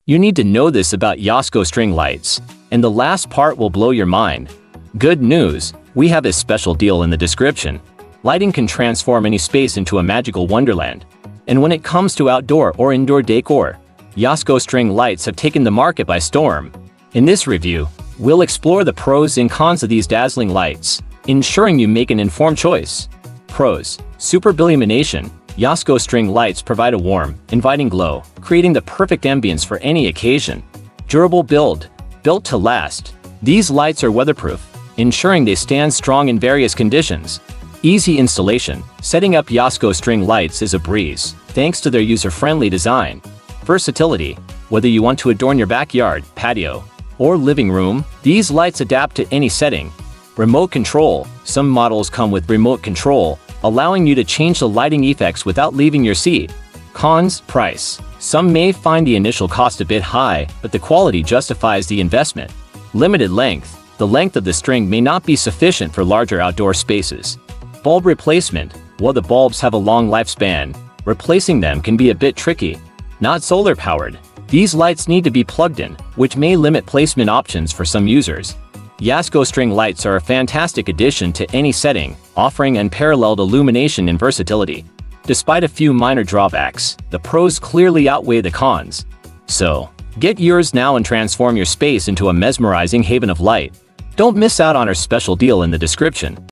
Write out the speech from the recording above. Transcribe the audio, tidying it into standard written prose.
You need to know this about Jasco String Lights, and the last part will blow your mind. Good news, we have a special deal in the description. Lighting can transform any space into a magical wonderland. And when it comes to outdoor or indoor decor, Jasco String Lights have taken the market by storm. In this review, we'll explore the pros and cons of these dazzling lights, ensuring you make an informed choice. Pros: superb illumination. Jasco String Lights provide a warm, inviting glow, creating the perfect ambience for any occasion. Durable build. Built to last. These lights are weatherproof, ensuring they stand strong in various conditions. Easy installation. Setting up Jasco String Lights is a breeze, thanks to their user-friendly design. Versatility. Whether you want to adorn your backyard, patio, or living room, these lights adapt to any setting. Remote control. Some models come with remote control, allowing you to change the lighting effects without leaving your seat. Cons: price. Some may find the initial cost a bit high, but the quality justifies the investment. Limited length. The length of the string may not be sufficient for larger outdoor spaces. Bulb replacement. While the bulbs have a long lifespan, replacing them can be a bit tricky. Not solar powered. These lights need to be plugged in, which may limit placement options for some users. Jasco String Lights are a fantastic addition to any setting, offering unparalleled illumination and versatility. Despite a few minor drawbacks, the pros clearly outweigh the cons. So, get yours now and transform your space into a mesmerizing haven of light. Don't miss out on our special deal in the description.